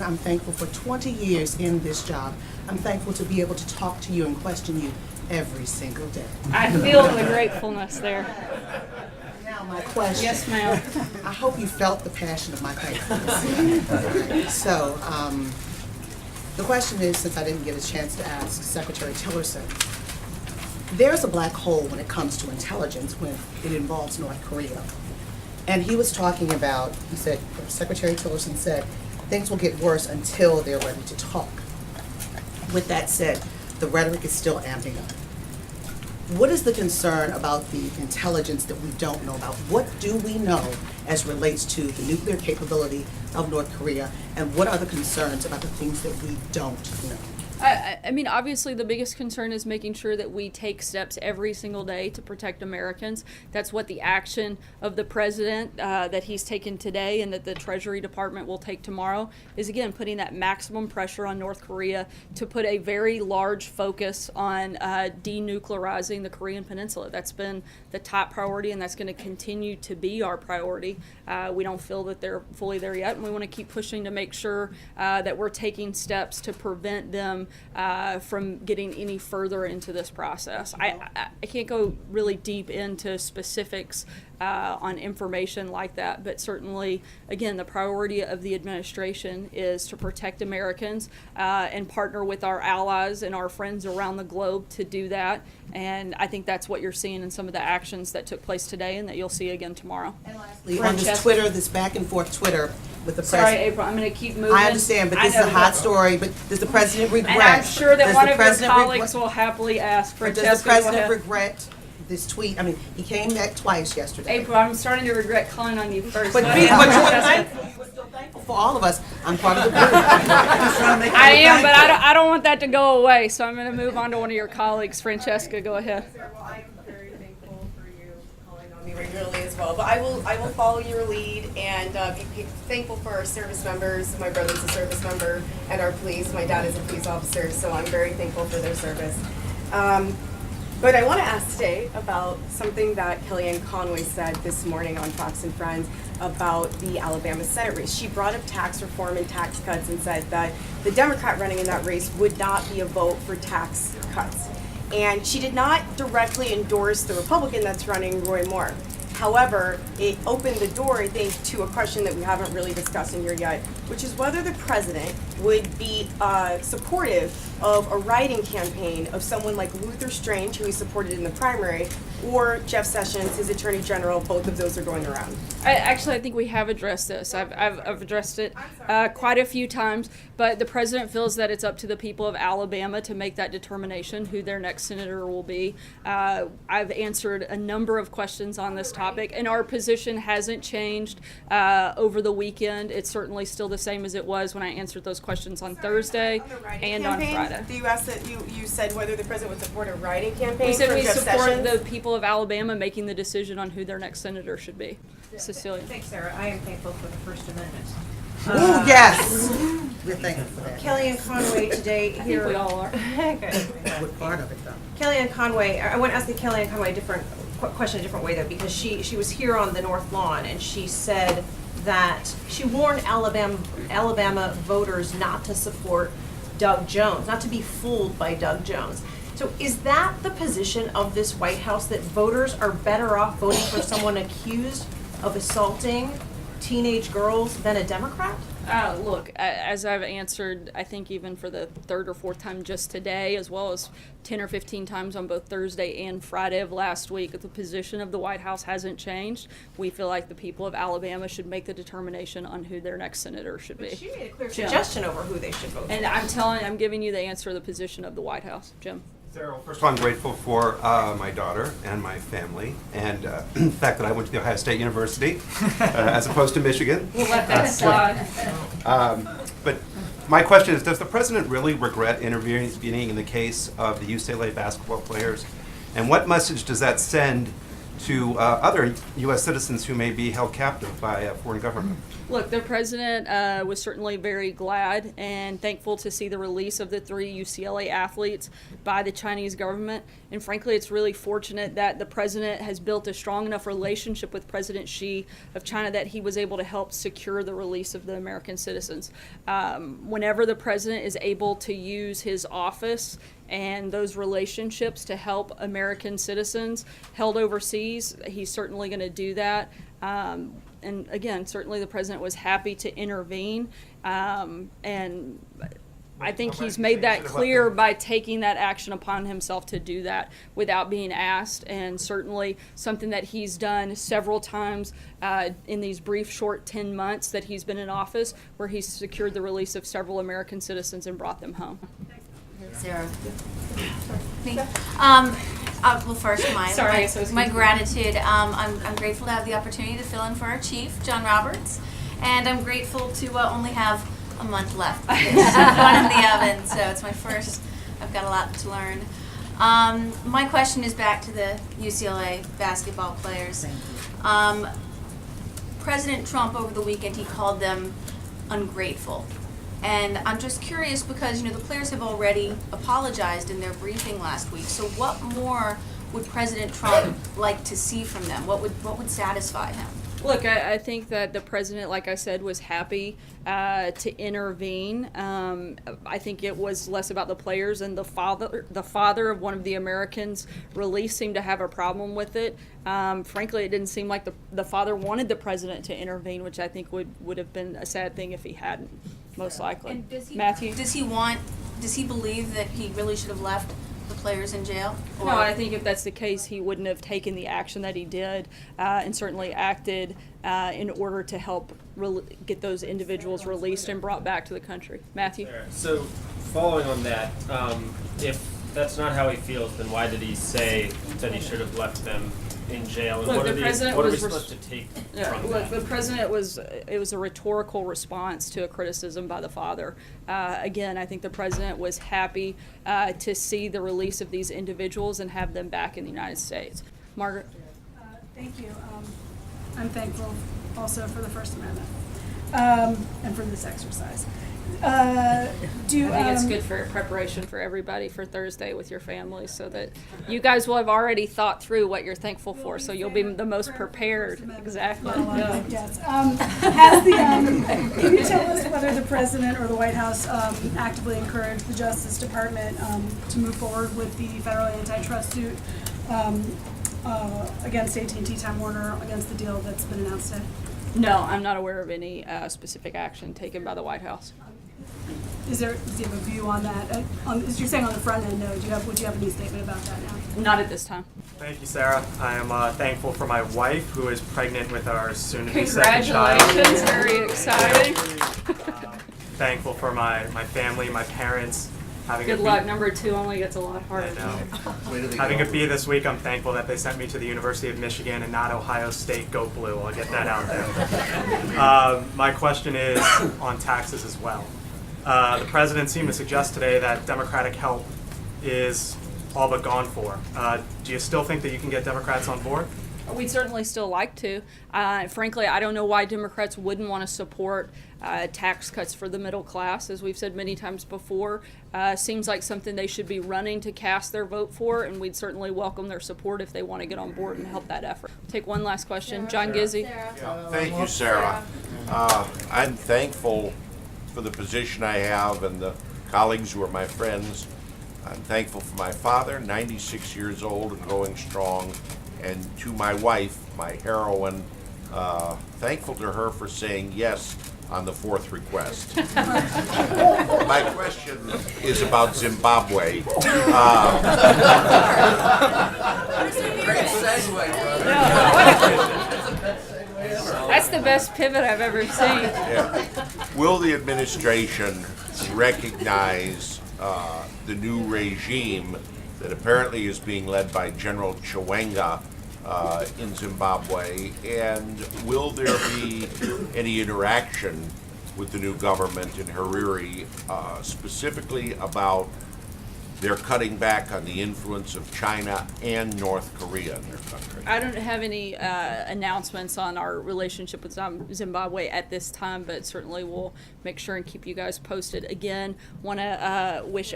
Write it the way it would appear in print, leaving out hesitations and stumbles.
I'm thankful for 20 years in this job. I'm thankful to be able to talk to you and question you every single day. I feel the gratefulness there. Now my question. Yes, ma'am. I hope you felt the passion of my thankfulness. So, the question is, since I didn't get a chance to ask Secretary Tillerson, there's a black hole when it comes to intelligence when it involves North Korea. And he was talking about, he said, Secretary Tillerson said, things will get worse until they're ready to talk. With that said, the rhetoric is still amping up. What is the concern about the intelligence that we don't know about? What do we know as relates to the nuclear capability of North Korea, and what are the concerns about the things that we don't know? I mean, obviously, the biggest concern is making sure that we take steps every single day to protect Americans. That's what the action of the president that he's taken today and that the Treasury Department will take tomorrow is, again, putting that maximum pressure on North Korea to put a very large focus on denuclearizing the Korean Peninsula. That's been the top priority, and that's going to continue to be our priority. We don't feel that they're fully there yet, and we want to keep pushing to make sure that we're taking steps to prevent them from getting any further into this process. I can't go really deep into specifics on information like that, but certainly, again, the priority of the administration is to protect Americans and partner with our allies and our friends around the globe to do that. And I think that's what you're seeing in some of the actions that took place today and that you'll see again tomorrow. And lastly, on this Twitter, this back and forth Twitter with the president. Sorry, April, I'm going to keep moving. I understand, but this is a hot story. But does the president regret? And I'm sure that one of your colleagues will happily ask for Does the president regret this tweet? I mean, he came back twice yesterday. April, I'm starting to regret calling on you first. But you were still thankful for all of us. I'm part of the group. I am, but I don't want that to go away, so I'm going to move on to one of your colleagues. Francesca, go ahead. Well, I am very thankful for you calling on me regularly as well. But I will follow your lead and be thankful for our service members. My brother's a service member, and our police. My dad is a police officer, so I'm very thankful for their service. But I want to ask today about something that Kellyanne Conway said this morning on Fox and Friends about the Alabama Senate race. She brought up tax reform and tax cuts and said that the Democrat running in that race would not be a vote for tax cuts. And she did not directly endorse the Republican that's running, Roy Moore. However, it opened the door, I think, to a question that we haven't really discussed in here yet, which is whether the president would be supportive of a writing campaign of someone like Luther Strange, who he supported in the primary, or Jeff Sessions, his attorney general. Both of those are going around. I think we have addressed this. I've addressed it quite a few times, but the president feels that it's up to the people of Alabama to make that determination who their next senator will be. I've answered a number of questions on this topic, and our position hasn't changed over the weekend. It's certainly still the same as it was when I answered those questions on Thursday and on Friday. You asked that you said whether the president would support a writing campaign. We said for we Jeff support Sessions. the people of Alabama making the decision on who their next senator should be. Cecilia. Thanks, Sarah. I am thankful for the First Amendment. Oh, yes. We're thankful for that. Kellyanne Conway today I here. think we all are. Good. What part of it, though? Kellyanne Conway, I want to ask the Kellyanne Conway a different question a different way, though, because she was here on the North Lawn and she said that she warned Alabama voters not to support Doug Jones, not to be fooled by Doug Jones. So is that the position of this White House, that voters are better off voting for someone accused of assaulting teenage girls than a Democrat? Look, as I've answered, I think even for the third or fourth time just today, as well as 10 or 15 times on both Thursday and Friday of last week, the position of the White House hasn't changed. We feel like the people of Alabama should make the determination on who their next senator should be. But she made a clear suggestion over who they should vote for. And I'm giving you the answer to the position of the White House. Jim. Sarah, first of all, I'm grateful for my daughter and my family, and the fact that I went to the Ohio State University as opposed to Michigan. We'll let that slide. But my question is, does the president really regret intervening in the case of the UCLA basketball players? And what message does that send to other U.S. citizens who may be held captive by a foreign government? Look, the president was certainly very glad and thankful to see the release of the 3 UCLA athletes by the Chinese government. And frankly, it's really fortunate that the president has built a strong enough relationship with President Xi of China that he was able to help secure the release of the American citizens. Whenever the president is able to use his office and those relationships to help American citizens held overseas, he's certainly going to do that. And again, certainly the president was happy to intervene, and I think he's made that clear by taking that action upon himself to do that without being asked, and certainly something that he's done several times in these brief, short 10 months that he's been in office, where he's secured the release of several American citizens and brought them home. Sarah. Me? Well, first, Sorry, so it's my confusing. gratitude. I'm grateful to have the opportunity to fill in for our chief, John Roberts, and I'm grateful to only have a month left. One in the oven, so it's my first. I've got a lot to learn. My question is back to the UCLA basketball players. President Trump over the weekend, he called them ungrateful. And I'm just curious because, the players have already apologized in their briefing last week. So what more would President Trump like to see from them? What would satisfy him? Look, I think that the president, like I said, was happy to intervene. I think it was less about the players, and the father of one of the Americans released seemed to have a problem with it. Frankly, it didn't seem like the father wanted the president to intervene, which I think would have been a sad thing if he hadn't, most likely. And Matthew? Does he believe that he really should have left the players in jail? No, I think if that's the case, he wouldn't have taken the action that he did, and certainly acted in order to help get those individuals released and brought back to the country. Matthew? So, following on that, if that's not how he feels, then why did he say that he should have left them in jail? And Look, what the are president what are we was supposed to take from Look, that? the president it was a rhetorical response to a criticism by the father. Again, I think the president was happy to see the release of these individuals and have them back in the United States. Margaret? Thank you. I'm thankful also for the First Amendment and for this exercise. I think it's good for preparation for everybody for Thursday with your families, so that you guys will have already thought through what you're thankful for, so you'll be the most prepared. Exactly. Yes. Can you tell us whether the president or the White House actively encouraged the Justice Department to move forward with the federal antitrust suit against AT&T Time Warner against the deal that's been announced today? No, I'm not aware of any specific action taken by the White House. Does he have a view on that? You're saying on the front end, no. Would you have any statement about that now? Not at this time. Thank you, Sarah. I am thankful for my wife, who is pregnant with our soon-to-be second child. Congratulations, very exciting. Thankful for my family, my parents. Good luck. Number 2 only gets a lot harder. I know. Having a bee this week, I'm thankful that they sent me to the University of Michigan and not Ohio State. Go Blue. I'll get that out there. My question is on taxes as well. The president seemed to suggest today that Democratic help is all but gone for. Do you still think that you can get Democrats on board? We'd certainly still like to. Frankly, I don't know why Democrats wouldn't want to support tax cuts for the middle class, as we've said many times before. Seems like something they should be running to cast their vote for, and we'd certainly welcome their support if they want to get on board and help that effort. Take one last question. John Gizzi. Thank you, Sarah. I'm thankful for the position I have and the colleagues who are my friends. I'm thankful for my father, 96 years old and going strong, and to my wife, my heroine, thankful to her for saying yes on the 4th request. My question is about Zimbabwe. Great segue, brother. That's the best pivot I've ever seen. Yeah. Will the administration recognize the new regime that apparently is being led by General Chiwenga in Zimbabwe, and will there be any interaction with the new government in Harare, specifically about they're cutting back on the influence of China and North Korea in their country. I don't have any announcements on our relationship with Zimbabwe at this time, but certainly we'll make sure and keep you guys posted. Again, want to wish